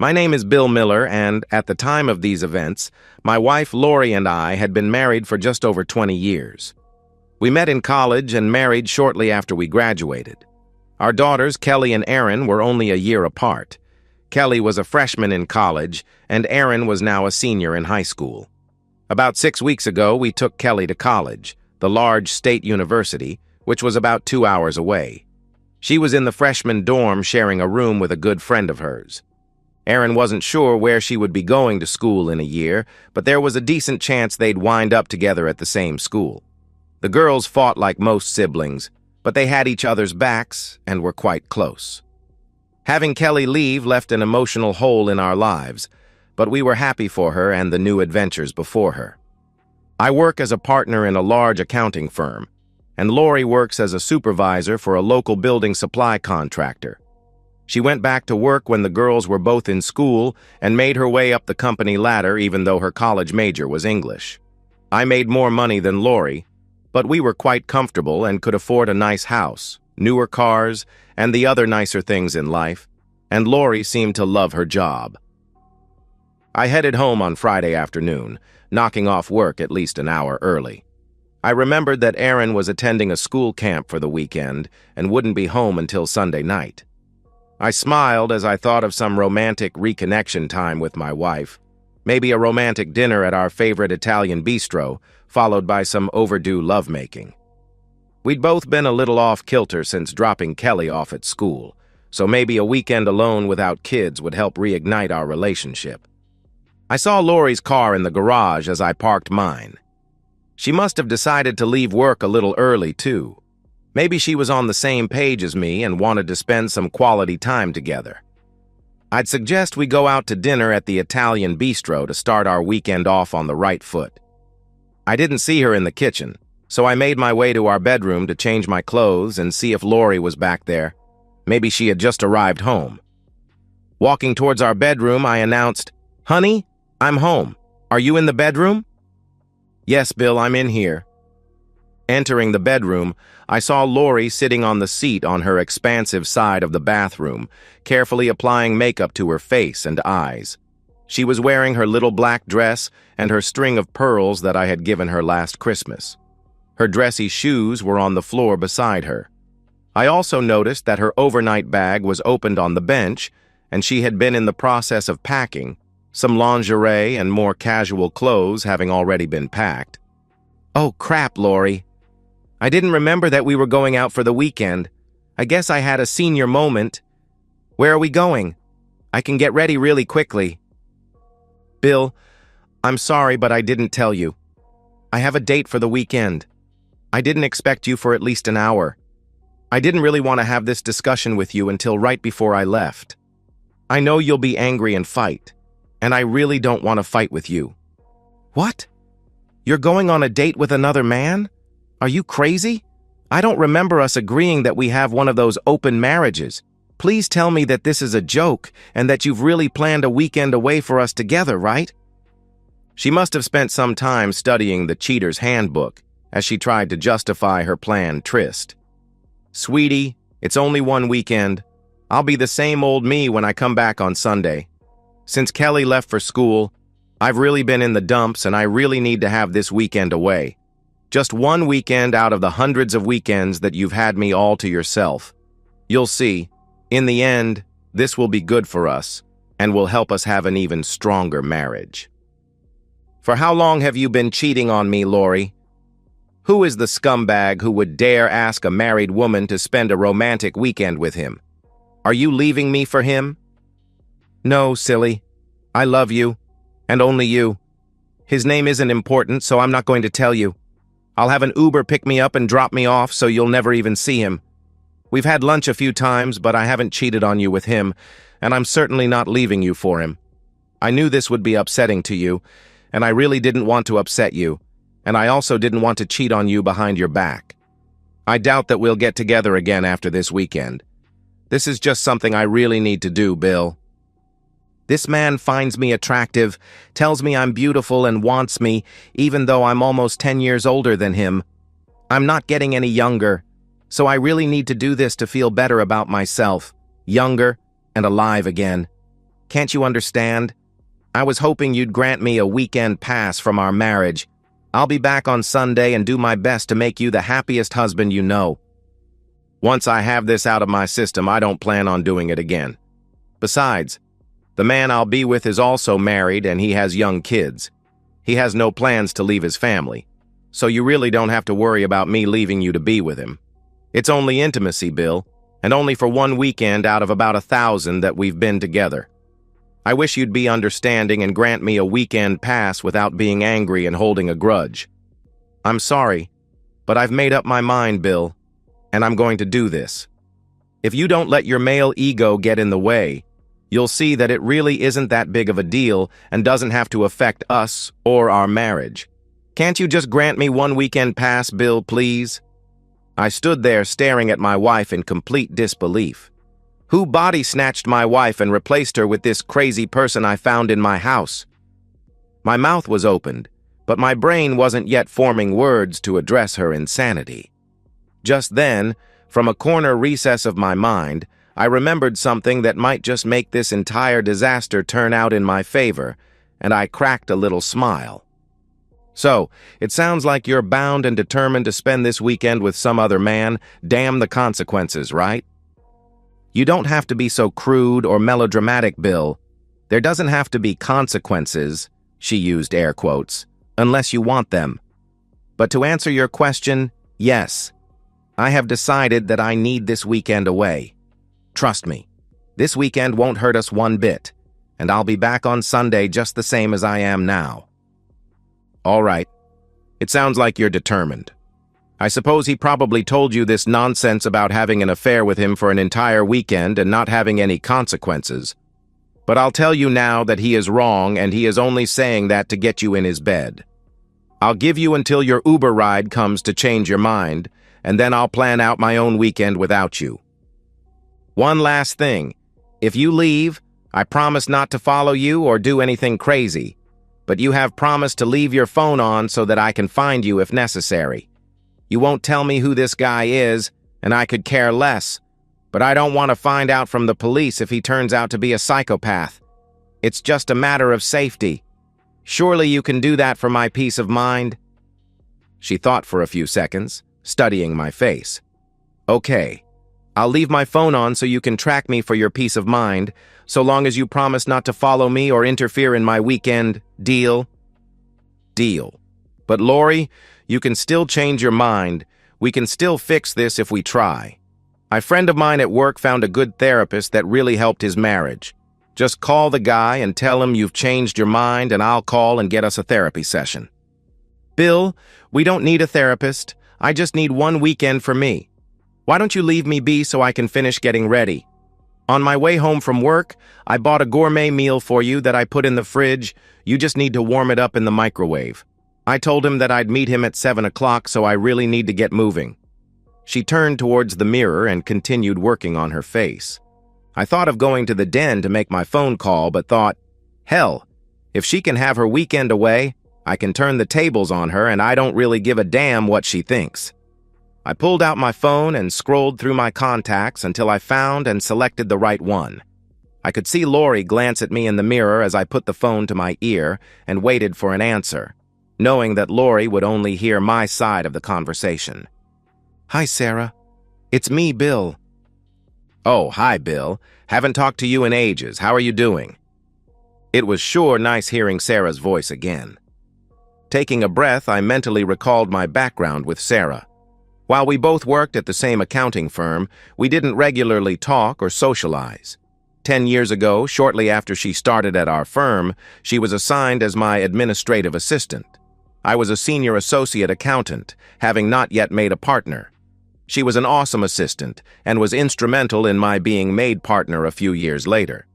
My name is Bill Miller, and at the time of these events, my wife Lori and I had been married for just over 20 years. We met in college and married shortly after we graduated. Our daughters, Kelly and Erin, were only a year apart. Kelly was a freshman in college, and Erin was now a senior in high school. About 6 weeks ago, we took Kelly to college, the large state university, which was about 2 hours away. She was in the freshman dorm sharing a room with a good friend of hers. Erin wasn't sure where she would be going to school in a year, but there was a decent chance they'd wind up together at the same school. The girls fought like most siblings, but they had each other's backs and were quite close. Having Kelly leave left an emotional hole in our lives, but we were happy for her and the new adventures before her. I work as a partner in a large accounting firm, and Lori works as a supervisor for a local building supply contractor. She went back to work when the girls were both in school and made her way up the company ladder even though her college major was English. I made more money than Lori, but we were quite comfortable and could afford a nice house, newer cars, and the other nicer things in life, and Lori seemed to love her job. I headed home on Friday afternoon, knocking off work at least an hour early. I remembered that Erin was attending a school camp for the weekend and wouldn't be home until Sunday night. I smiled as I thought of some romantic reconnection time with my wife, maybe a romantic dinner at our favorite Italian bistro, followed by some overdue lovemaking. We'd both been a little off-kilter since dropping Kelly off at school, so maybe a weekend alone without kids would help reignite our relationship. I saw Lori's car in the garage as I parked mine. She must have decided to leave work a little early, too. Maybe she was on the same page as me and wanted to spend some quality time together. I'd suggest we go out to dinner at the Italian bistro to start our weekend off on the right foot. I didn't see her in the kitchen, so I made my way to our bedroom to change my clothes and see if Lori was back there. Maybe she had just arrived home. Walking towards our bedroom, I announced, "Honey, I'm home. Are you in the bedroom?" "Yes, Bill, I'm in here." Entering the bedroom, I saw Lori sitting on the seat on her expansive side of the bathroom, carefully applying makeup to her face and eyes. She was wearing her little black dress and her string of pearls that I had given her last Christmas. Her dressy shoes were on the floor beside her. I also noticed that her overnight bag was opened on the bench, and she had been in the process of packing, some lingerie and more casual clothes having already been packed. "Oh, crap, Lori. I didn't remember that we were going out for the weekend. I guess I had a senior moment. Where are we going? I can get ready really quickly." "Bill, I'm sorry, but I didn't tell you. I have a date for the weekend. I didn't expect you for at least an hour. I didn't really want to have this discussion with you until right before I left. I know you'll be angry and fight, and I really don't want to fight with you." "What? You're going on a date with another man? Are you crazy? I don't remember us agreeing that we have one of those open marriages. Please tell me that this is a joke and that you've really planned a weekend away for us together, right?" She must have spent some time studying the Cheater's Handbook as she tried to justify her planned tryst. "Sweetie, it's only one weekend. I'll be the same old me when I come back on Sunday. Since Kelly left for school, I've really been in the dumps and I really need to have this weekend away. Just one weekend out of the hundreds of weekends that you've had me all to yourself. You'll see, in the end, this will be good for us and will help us have an even stronger marriage." "For how long have you been cheating on me, Lori? Who is the scumbag who would dare ask a married woman to spend a romantic weekend with him? Are you leaving me for him?" "No, silly. I love you, and only you. His name isn't important, so I'm not going to tell you. I'll have an Uber pick me up and drop me off so you'll never even see him. We've had lunch a few times, but I haven't cheated on you with him, and I'm certainly not leaving you for him. I knew this would be upsetting to you, and I really didn't want to upset you, and I also didn't want to cheat on you behind your back. I doubt that we'll get together again after this weekend. This is just something I really need to do, Bill. This man finds me attractive, tells me I'm beautiful and wants me, even though I'm almost 10 years older than him. I'm not getting any younger, so I really need to do this to feel better about myself, younger and alive again. Can't you understand? I was hoping you'd grant me a weekend pass from our marriage. I'll be back on Sunday and do my best to make you the happiest husband you know. Once I have this out of my system, I don't plan on doing it again. Besides, the man I'll be with is also married and he has young kids. He has no plans to leave his family, so you really don't have to worry about me leaving you to be with him. It's only intimacy, Bill, and only for one weekend out of about 1,000 that we've been together. I wish you'd be understanding and grant me a weekend pass without being angry and holding a grudge. I'm sorry, but I've made up my mind, Bill, and I'm going to do this. If you don't let your male ego get in the way, you'll see that it really isn't that big of a deal and doesn't have to affect us or our marriage. Can't you just grant me one weekend pass, Bill, please? I stood there staring at my wife in complete disbelief. Who body snatched my wife and replaced her with this crazy person I found in my house? My mouth was opened, but my brain wasn't yet forming words to address her insanity. Just then, from a corner recess of my mind, I remembered something that might just make this entire disaster turn out in my favor, and I cracked a little smile. So, it sounds like you're bound and determined to spend this weekend with some other man. Damn the consequences, right? You don't have to be so crude or melodramatic, Bill. There doesn't have to be consequences, she used air quotes, unless you want them. But to answer your question, yes. I have decided that I need this weekend away. Trust me, this weekend won't hurt us one bit, and I'll be back on Sunday just the same as I am now. All right. It sounds like you're determined. I suppose he probably told you this nonsense about having an affair with him for an entire weekend and not having any consequences. But I'll tell you now that he is wrong and he is only saying that to get you in his bed. I'll give you until your Uber ride comes to change your mind, and then I'll plan out my own weekend without you. One last thing. If you leave, I promise not to follow you or do anything crazy. But you have promised to leave your phone on so that I can find you if necessary. You won't tell me who this guy is, and I could care less. But I don't want to find out from the police if he turns out to be a psychopath. It's just a matter of safety. Surely you can do that for my peace of mind? She thought for a few seconds, studying my face. Okay, I'll leave my phone on so you can track me for your peace of mind, so long as you promise not to follow me or interfere in my weekend. Deal? Deal. But Lori, you can still change your mind. We can still fix this if we try. A friend of mine at work found a good therapist that really helped his marriage. Just call the guy and tell him you've changed your mind, and I'll call and get us a therapy session. Bill, we don't need a therapist. I just need one weekend for me. Why don't you leave me be so I can finish getting ready? On my way home from work, I bought a gourmet meal for you that I put in the fridge. You just need to warm it up in the microwave. I told him that I'd meet him at 7 o'clock, so I really need to get moving. She turned towards the mirror and continued working on her face. I thought of going to the den to make my phone call, but thought, hell, if she can have her weekend away, I can turn the tables on her and I don't really give a damn what she thinks. I pulled out my phone and scrolled through my contacts until I found and selected the right one. I could see Lori glance at me in the mirror as I put the phone to my ear and waited for an answer, knowing that Lori would only hear my side of the conversation. Hi, Sarah. It's me, Bill. Oh, hi, Bill. Haven't talked to you in ages. How are you doing? It was sure nice hearing Sarah's voice again. Taking a breath, I mentally recalled my background with Sarah. While we both worked at the same accounting firm, we didn't regularly talk or socialize. 10 years ago, shortly after she started at our firm, she was assigned as my administrative assistant. I was a senior associate accountant, having not yet made a partner. She was an awesome assistant and was instrumental in my being made partner a few years later.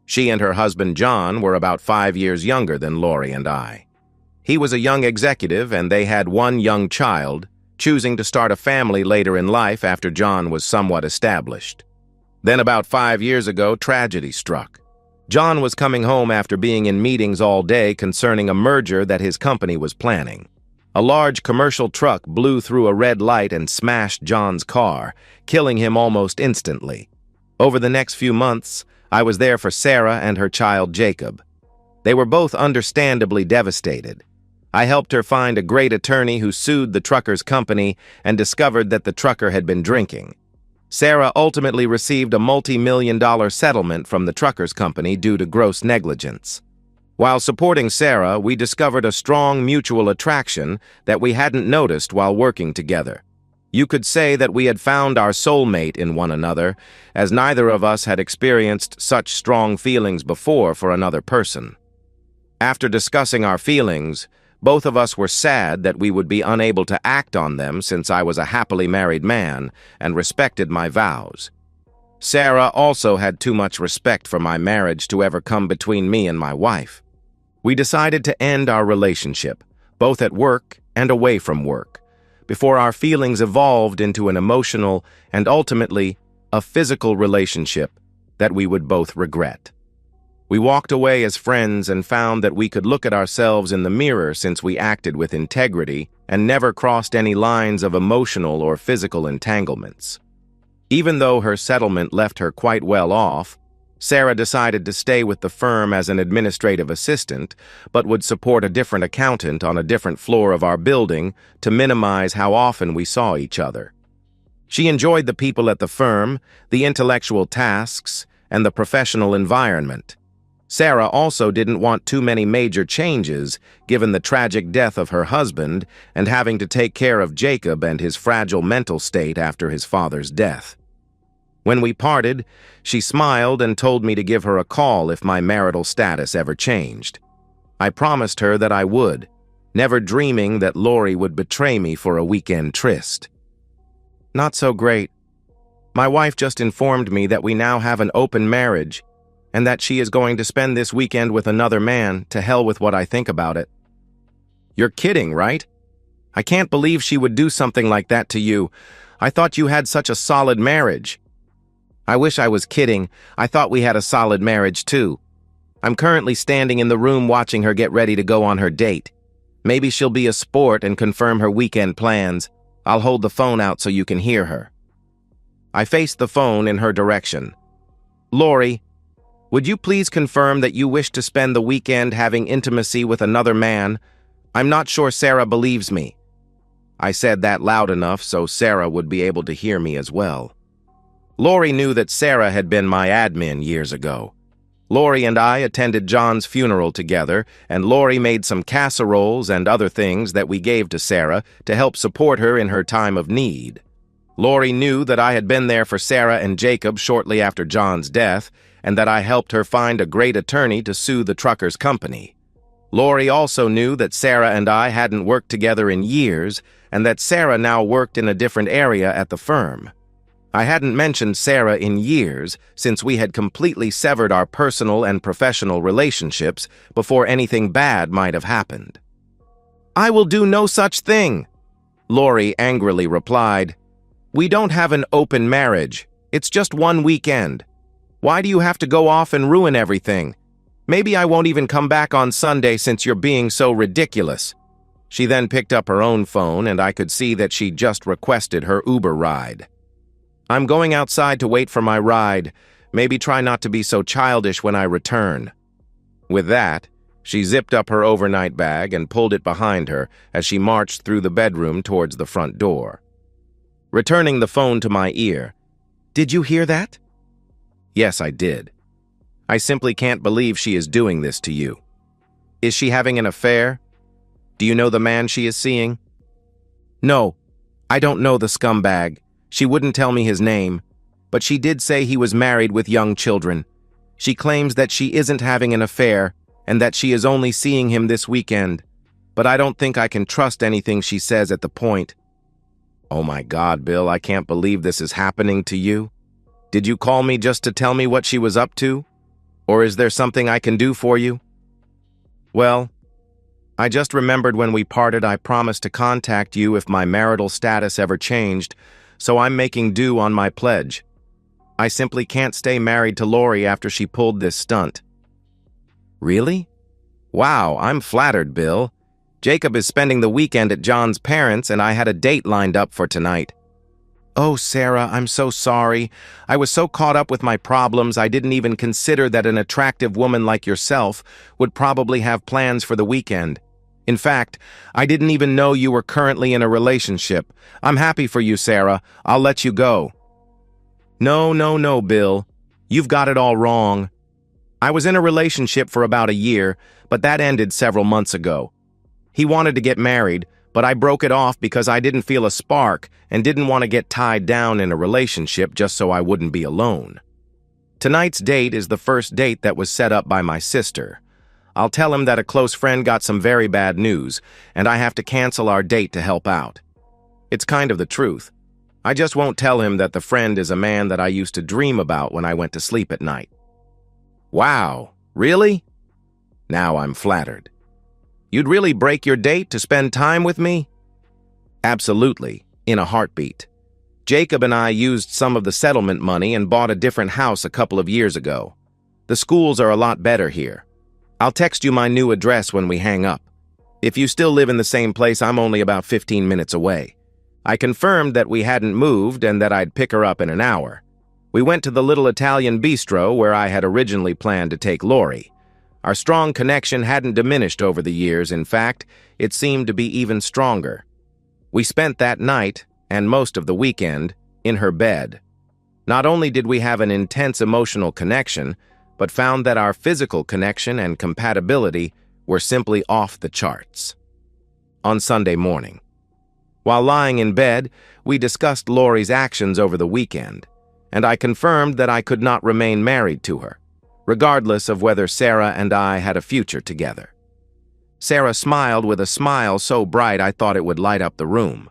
She and her husband John were about 5 years younger than Lori and I. He was a young executive and they had one young child, choosing to start a family later in life after John was somewhat established. Then about 5 years ago, tragedy struck. John was coming home after being in meetings all day concerning a merger that his company was planning. A large commercial truck blew through a red light and smashed John's car, killing him almost instantly. Over the next few months, I was there for Sarah and her child Jacob. They were both understandably devastated. I helped her find a great attorney who sued the trucker's company and discovered that the trucker had been drinking. Sarah ultimately received a multi-million-dollar settlement from the trucker's company due to gross negligence. While supporting Sarah, we discovered a strong mutual attraction that we hadn't noticed while working together. You could say that we had found our soulmate in one another, as neither of us had experienced such strong feelings before for another person. After discussing our feelings, both of us were sad that we would be unable to act on them since I was a happily married man and respected my vows. Sarah also had too much respect for my marriage to ever come between me and my wife. We decided to end our relationship, both at work and away from work, before our feelings evolved into an emotional and ultimately a physical relationship that we would both regret. We walked away as friends and found that we could look at ourselves in the mirror since we acted with integrity and never crossed any lines of emotional or physical entanglements. Even though her settlement left her quite well off, Sarah decided to stay with the firm as an administrative assistant, but would support a different accountant on a different floor of our building to minimize how often we saw each other. She enjoyed the people at the firm, the intellectual tasks, and the professional environment. Sarah also didn't want too many major changes, given the tragic death of her husband and having to take care of Jacob and his fragile mental state after his father's death. When we parted, she smiled and told me to give her a call if my marital status ever changed. I promised her that I would, never dreaming that Lori would betray me for a weekend tryst. Not so great. My wife just informed me that we now have an open marriage and that she is going to spend this weekend with another man. To hell with what I think about it. You're kidding, right? I can't believe she would do something like that to you. I thought you had such a solid marriage. I wish I was kidding. I thought we had a solid marriage too. I'm currently standing in the room watching her get ready to go on her date. Maybe she'll be a sport and confirm her weekend plans. I'll hold the phone out so you can hear her. I faced the phone in her direction. Lori, would you please confirm that you wish to spend the weekend having intimacy with another man? I'm not sure Sarah believes me. I said that loud enough so Sarah would be able to hear me as well. Lori knew that Sarah had been my admin years ago. Lori and I attended John's funeral together, and Lori made some casseroles and other things that we gave to Sarah to help support her in her time of need. Lori knew that I had been there for Sarah and Jacob shortly after John's death, and that I helped her find a great attorney to sue the trucker's company. Lori also knew that Sarah and I hadn't worked together in years, and that Sarah now worked in a different area at the firm. I hadn't mentioned Sarah in years, since we had completely severed our personal and professional relationships before anything bad might have happened. I will do no such thing, Lori angrily replied. We don't have an open marriage. It's just one weekend. Why do you have to go off and ruin everything? Maybe I won't even come back on Sunday since you're being so ridiculous. She then picked up her own phone, and I could see that she just requested her Uber ride. I'm going outside to wait for my ride. Maybe try not to be so childish when I return. With that, she zipped up her overnight bag and pulled it behind her as she marched through the bedroom towards the front door. Returning the phone to my ear, "Did you hear that?" Yes, I did. I simply can't believe she is doing this to you. Is she having an affair? Do you know the man she is seeing? No, I don't know the scumbag. She wouldn't tell me his name, but she did say he was married with young children. She claims that she isn't having an affair and that she is only seeing him this weekend, but I don't think I can trust anything she says at the point. Oh my God, Bill, I can't believe this is happening to you. Did you call me just to tell me what she was up to? Or is there something I can do for you? Well, I just remembered when we parted I promised to contact you if my marital status ever changed, so I'm making due on my pledge. I simply can't stay married to Lori after she pulled this stunt. Really? Wow, I'm flattered, Bill. Jacob is spending the weekend at John's parents' and I had a date lined up for tonight. Oh, Sarah, I'm so sorry. I was so caught up with my problems I didn't even consider that an attractive woman like yourself would probably have plans for the weekend. In fact, I didn't even know you were currently in a relationship. I'm happy for you, Sarah. I'll let you go. No, Bill. You've got it all wrong. I was in a relationship for about a year, but that ended several months ago. He wanted to get married, but I broke it off because I didn't feel a spark and didn't want to get tied down in a relationship just so I wouldn't be alone. Tonight's date is the first date that was set up by my sister. I'll tell him that a close friend got some very bad news, and I have to cancel our date to help out. It's kind of the truth. I just won't tell him that the friend is a man that I used to dream about when I went to sleep at night. Wow, really? Now I'm flattered. You'd really break your date to spend time with me? Absolutely, in a heartbeat. Jacob and I used some of the settlement money and bought a different house a couple of years ago. The schools are a lot better here. I'll text you my new address when we hang up. If you still live in the same place, I'm only about 15 minutes away. I confirmed that we hadn't moved and that I'd pick her up in an hour. We went to the little Italian bistro where I had originally planned to take Lori. Our strong connection hadn't diminished over the years. In fact, it seemed to be even stronger. We spent that night, and most of the weekend, in her bed. Not only did we have an intense emotional connection, but found that our physical connection and compatibility were simply off the charts. On Sunday morning, while lying in bed, we discussed Lori's actions over the weekend, and I confirmed that I could not remain married to her, regardless of whether Sarah and I had a future together. Sarah smiled with a smile so bright I thought it would light up the room.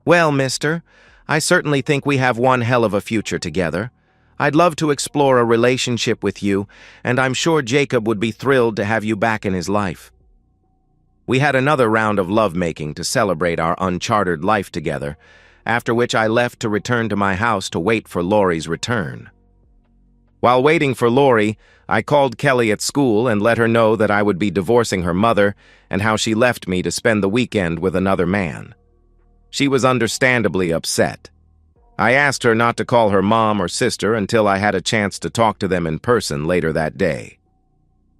Well, mister, I certainly think we have one hell of a future together. I'd love to explore a relationship with you, and I'm sure Jacob would be thrilled to have you back in his life. We had another round of lovemaking to celebrate our uncharted life together, after which I left to return to my house to wait for Lori's return. While waiting for Lori, I called Kelly at school and let her know that I would be divorcing her mother and how she left me to spend the weekend with another man. She was understandably upset. I asked her not to call her mom or sister until I had a chance to talk to them in person later that day.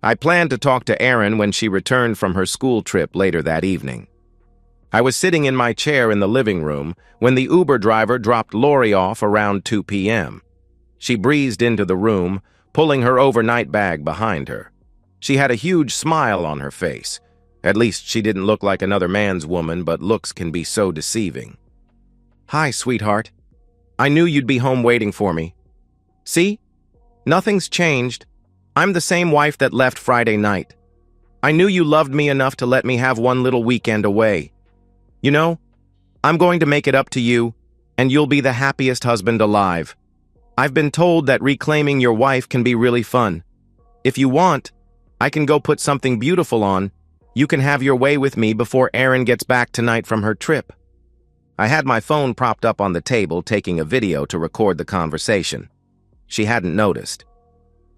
I planned to talk to Erin when she returned from her school trip later that evening. I was sitting in my chair in the living room when the Uber driver dropped Lori off around 2 p.m. She breezed into the room, pulling her overnight bag behind her. She had a huge smile on her face. At least she didn't look like another man's woman, but looks can be so deceiving. Hi, sweetheart. I knew you'd be home waiting for me. See? Nothing's changed. I'm the same wife that left Friday night. I knew you loved me enough to let me have one little weekend away. You know, I'm going to make it up to you, and you'll be the happiest husband alive. I've been told that reclaiming your wife can be really fun. If you want, I can go put something beautiful on. You can have your way with me before Erin gets back tonight from her trip. I had my phone propped up on the table, taking a video to record the conversation. She hadn't noticed.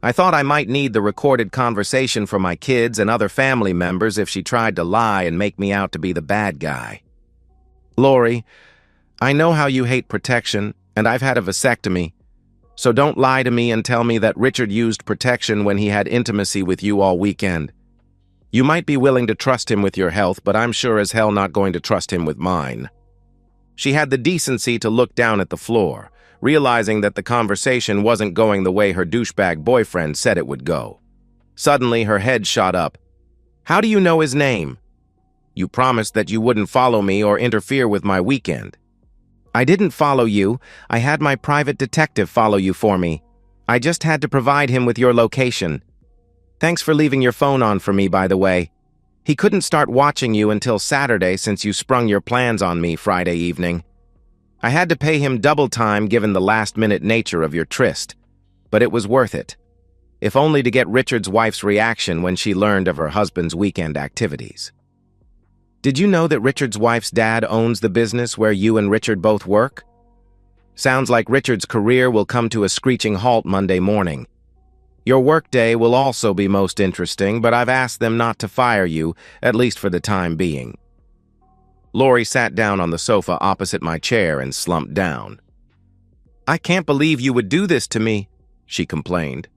I thought I might need the recorded conversation for my kids and other family members if she tried to lie and make me out to be the bad guy. Lori, I know how you hate protection, and I've had a vasectomy, so don't lie to me and tell me that Richard used protection when he had intimacy with you all weekend. You might be willing to trust him with your health, but I'm sure as hell not going to trust him with mine. She had the decency to look down at the floor, realizing that the conversation wasn't going the way her douchebag boyfriend said it would go. Suddenly, her head shot up. How do you know his name? You promised that you wouldn't follow me or interfere with my weekend. I didn't follow you. I had my private detective follow you for me. I just had to provide him with your location. Thanks for leaving your phone on for me, by the way. He couldn't start watching you until Saturday since you sprung your plans on me Friday evening. I had to pay him double time given the last-minute nature of your tryst, but it was worth it, if only to get Richard's wife's reaction when she learned of her husband's weekend activities. Did you know that Richard's wife's dad owns the business where you and Richard both work? Sounds like Richard's career will come to a screeching halt Monday morning. Your workday will also be most interesting, but I've asked them not to fire you, at least for the time being. Lori sat down on the sofa opposite my chair and slumped down. "I can't believe you would do this to me," she complained.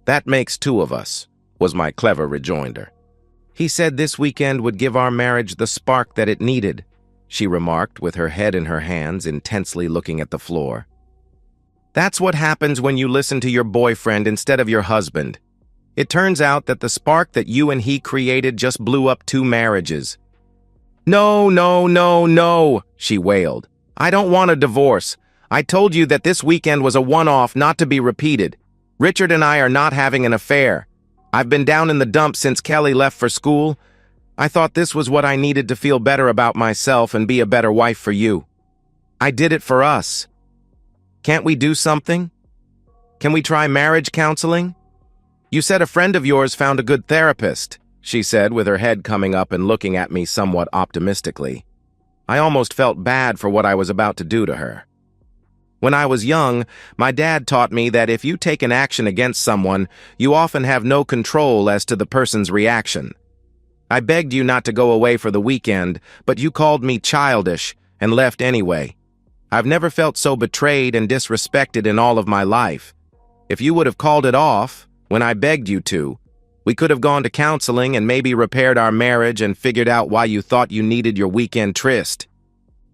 "That makes two of us," was my clever rejoinder. "He said this weekend would give our marriage the spark that it needed," she remarked with her head in her hands, intensely looking at the floor. "That's what happens when you listen to your boyfriend instead of your husband. It turns out that the spark that you and he created just blew up two marriages." "No, no, no, no," she wailed. "I don't want a divorce. I told you that this weekend was a one-off, not to be repeated. Richard and I are not having an affair. I've been down in the dumps since Kelly left for school. I thought this was what I needed to feel better about myself and be a better wife for you. I did it for us. Can't we do something? Can we try marriage counseling? You said a friend of yours found a good therapist," she said with her head coming up and looking at me somewhat optimistically. I almost felt bad for what I was about to do to her. When I was young, my dad taught me that if you take an action against someone, you often have no control as to the person's reaction. I begged you not to go away for the weekend, but you called me childish and left anyway. I've never felt so betrayed and disrespected in all of my life. If you would have called it off when I begged you to, we could have gone to counseling and maybe repaired our marriage and figured out why you thought you needed your weekend tryst.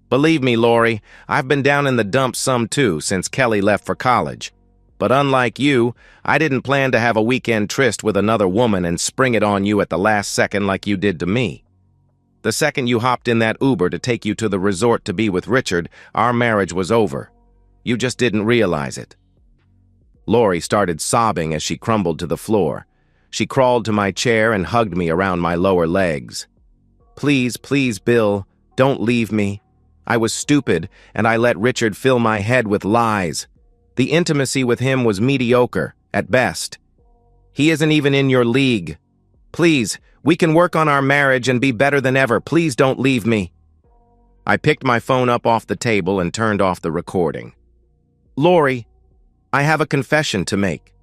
Believe me, Lori, I've been down in the dumps some too since Kelly left for college. But unlike you, I didn't plan to have a weekend tryst with another woman and spring it on you at the last second like you did to me. The second you hopped in that Uber to take you to the resort to be with Richard, our marriage was over. You just didn't realize it." Lori started sobbing as she crumbled to the floor. She crawled to my chair and hugged me around my lower legs. "Please, please, Bill, don't leave me. I was stupid, and I let Richard fill my head with lies. The intimacy with him was mediocre, at best. He isn't even in your league. Please, we can work on our marriage and be better than ever. Please don't leave me." I picked my phone up off the table and turned off the recording. "Lori, I have a confession to make."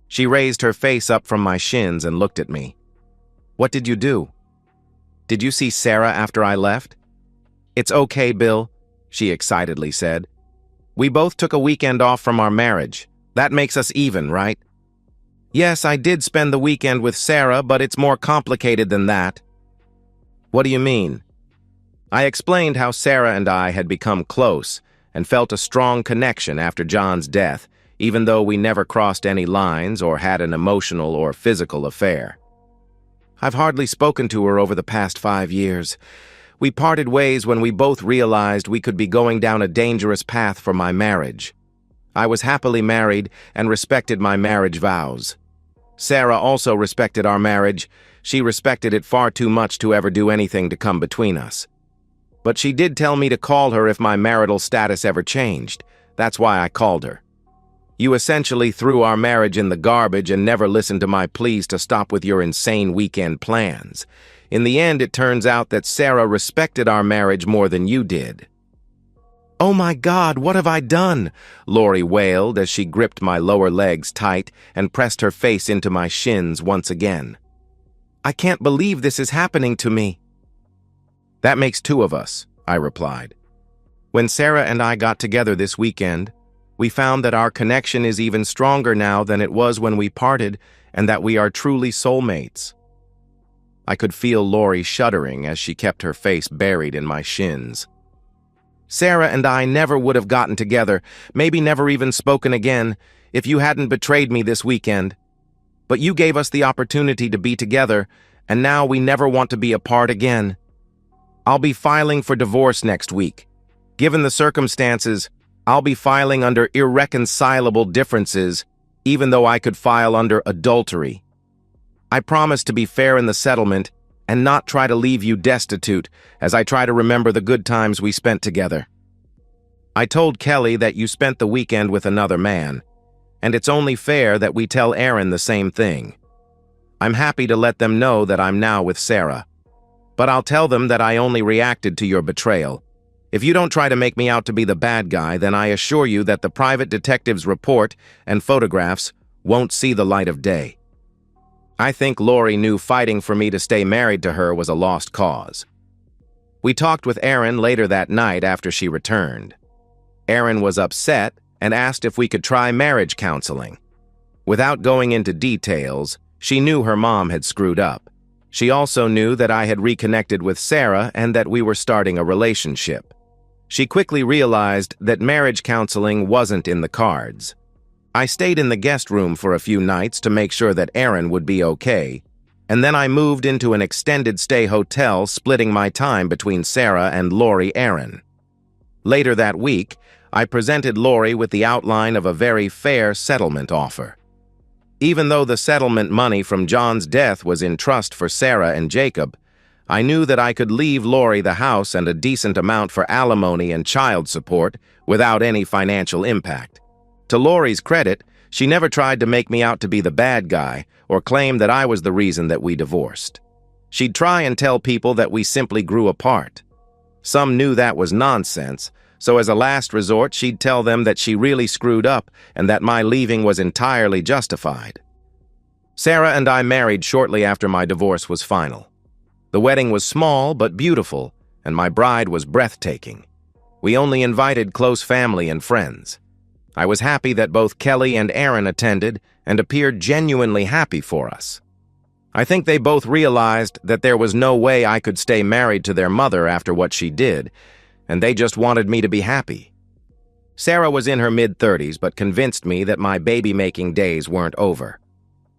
She raised her face up from my shins and looked at me. "What did you do? Did you see Sarah after I left?" "It's okay, Bill," she excitedly said. "We both took a weekend off from our marriage. That makes us even, right?" "Yes, I did spend the weekend with Sarah, but it's more complicated than that." "What do you mean?" I explained how Sarah and I had become close and felt a strong connection after John's death, even though we never crossed any lines or had an emotional or physical affair. "I've hardly spoken to her over the past 5 years. We parted ways when we both realized we could be going down a dangerous path for my marriage. I was happily married and respected my marriage vows. Sarah also respected our marriage. She respected it far too much to ever do anything to come between us. But she did tell me to call her if my marital status ever changed. That's why I called her. You essentially threw our marriage in the garbage and never listened to my pleas to stop with your insane weekend plans. In the end, it turns out that Sarah respected our marriage more than you did." "Oh my God, what have I done?" Lori wailed as she gripped my lower legs tight and pressed her face into my shins once again. "I can't believe this is happening to me." "That makes two of us," I replied. "When Sarah and I got together this weekend, we found that our connection is even stronger now than it was when we parted, and that we are truly soulmates." I could feel Lori shuddering as she kept her face buried in my shins. "Sarah and I never would have gotten together, maybe never even spoken again, if you hadn't betrayed me this weekend. But you gave us the opportunity to be together, and now we never want to be apart again. I'll be filing for divorce next week. Given the circumstances, I'll be filing under irreconcilable differences, even though I could file under adultery. I promise to be fair in the settlement and not try to leave you destitute as I try to remember the good times we spent together. I told Kelly that you spent the weekend with another man, and it's only fair that we tell Aaron the same thing. I'm happy to let them know that I'm now with Sarah, but I'll tell them that I only reacted to your betrayal. If you don't try to make me out to be the bad guy, then I assure you that the private detective's report and photographs won't see the light of day." I think Lori knew fighting for me to stay married to her was a lost cause. We talked with Aaron later that night after she returned. Aaron was upset and asked if we could try marriage counseling. Without going into details, she knew her mom had screwed up. She also knew that I had reconnected with Sarah and that we were starting a relationship. She quickly realized that marriage counseling wasn't in the cards. I stayed in the guest room for a few nights to make sure that Aaron would be okay, and then I moved into an extended stay hotel, splitting my time between Sarah and Lori Aaron. Later that week, I presented Lori with the outline of a very fair settlement offer. Even though the settlement money from John's death was in trust for Sarah and Jacob, I knew that I could leave Lori the house and a decent amount for alimony and child support without any financial impact. To Lori's credit, she never tried to make me out to be the bad guy or claim that I was the reason that we divorced. She'd try and tell people that we simply grew apart. Some knew that was nonsense, so as a last resort, she'd tell them that she really screwed up and that my leaving was entirely justified. Sarah and I married shortly after my divorce was final. The wedding was small but beautiful, and my bride was breathtaking. We only invited close family and friends. I was happy that both Kelly and Aaron attended and appeared genuinely happy for us. I think they both realized that there was no way I could stay married to their mother after what she did, and they just wanted me to be happy. Sarah was in her mid-30s but convinced me that my baby-making days weren't over.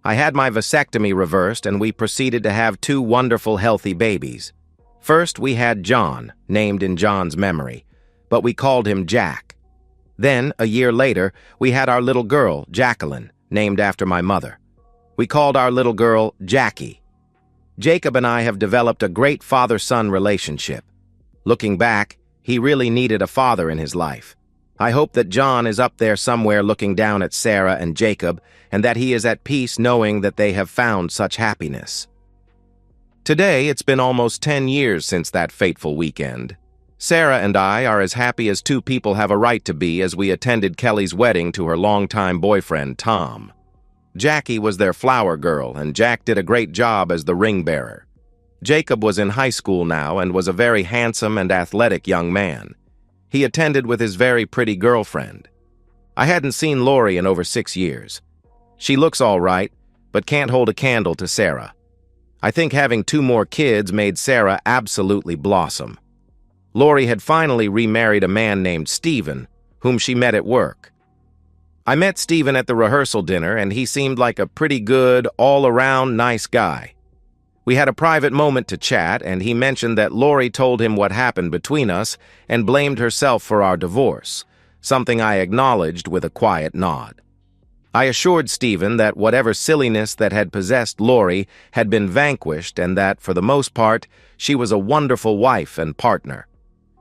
I had my vasectomy reversed and we proceeded to have 2 wonderful, healthy babies. First, we had John, named in John's memory, but we called him Jack. Then, a year later, we had our little girl, Jacqueline, named after my mother. We called our little girl Jackie. Jacob and I have developed a great father-son relationship. Looking back, he really needed a father in his life. I hope that John is up there somewhere looking down at Sarah and Jacob, and that he is at peace knowing that they have found such happiness. Today, it's been almost 10 years since that fateful weekend. Sarah and I are as happy as 2 people have a right to be as we attended Kelly's wedding to her longtime boyfriend, Tom. Jackie was their flower girl, and Jack did a great job as the ring bearer. Jacob was in high school now and was a very handsome and athletic young man. He attended with his very pretty girlfriend. I hadn't seen Lori in over 6 years. She looks all right, but can't hold a candle to Sarah. I think having 2 more kids made Sarah absolutely blossom. Lori had finally remarried a man named Stephen, whom she met at work. I met Stephen at the rehearsal dinner, and he seemed like a pretty good, all-around nice guy. We had a private moment to chat, and he mentioned that Lori told him what happened between us and blamed herself for our divorce, something I acknowledged with a quiet nod. I assured Stephen that whatever silliness that had possessed Lori had been vanquished and that, for the most part, she was a wonderful wife and partner.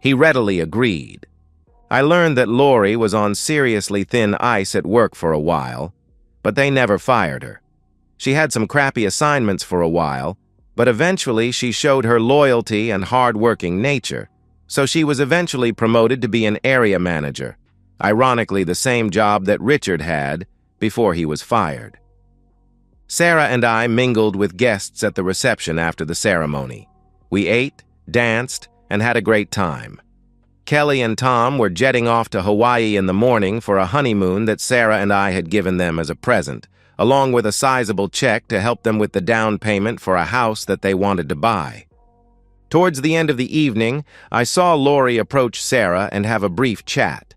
He readily agreed. I learned that Lori was on seriously thin ice at work for a while, but they never fired her. She had some crappy assignments for a while, but eventually she showed her loyalty and hard-working nature, so she was eventually promoted to be an area manager, ironically the same job that Richard had before he was fired. Sarah and I mingled with guests at the reception after the ceremony. We ate, danced, and had a great time. Kelly and Tom were jetting off to Hawaii in the morning for a honeymoon that Sarah and I had given them as a present, along with a sizable check to help them with the down payment for a house that they wanted to buy. Towards the end of the evening, I saw Lori approach Sarah and have a brief chat.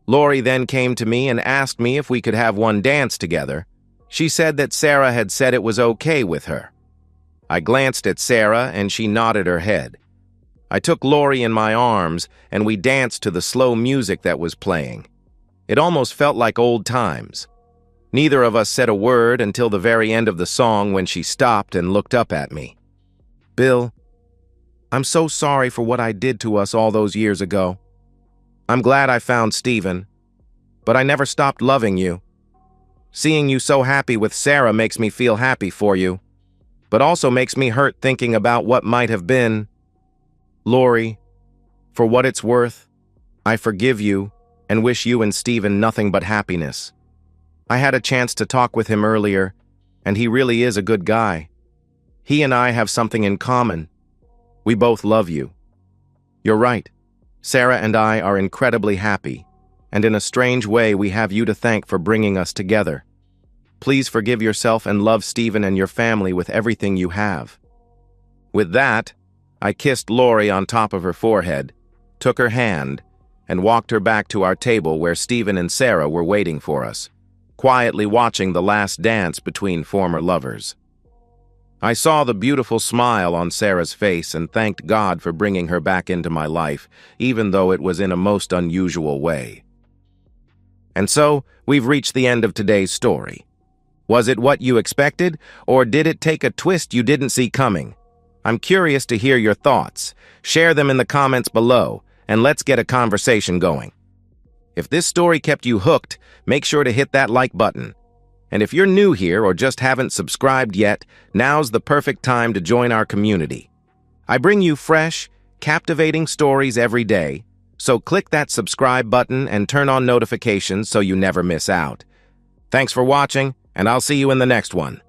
Lori then came to me and asked me if we could have one dance together. She said that Sarah had said it was okay with her. I glanced at Sarah and she nodded her head. I took Lori in my arms and we danced to the slow music that was playing. It almost felt like old times. Neither of us said a word until the very end of the song when she stopped and looked up at me. "Bill, I'm so sorry for what I did to us all those years ago. I'm glad I found Stephen, but I never stopped loving you. Seeing you so happy with Sarah makes me feel happy for you, but also makes me hurt thinking about what might have been. Lori, for what it's worth, I forgive you and wish you and Stephen nothing but happiness. I had a chance to talk with him earlier, and he really is a good guy. He and I have something in common. We both love you. You're right. Sarah and I are incredibly happy, and in a strange way we have you to thank for bringing us together. Please forgive yourself and love Stephen and your family with everything you have." With that, I kissed Lori on top of her forehead, took her hand, and walked her back to our table where Stephen and Sarah were waiting for us, quietly watching the last dance between former lovers. I saw the beautiful smile on Sarah's face and thanked God for bringing her back into my life, even though it was in a most unusual way. And so, we've reached the end of today's story. Was it what you expected, or did it take a twist you didn't see coming? I'm curious to hear your thoughts. Share them in the comments below, and let's get a conversation going. If this story kept you hooked, make sure to hit that like button. And if you're new here or just haven't subscribed yet, now's the perfect time to join our community. I bring you fresh, captivating stories every day, so click that subscribe button and turn on notifications so you never miss out. Thanks for watching, and I'll see you in the next one.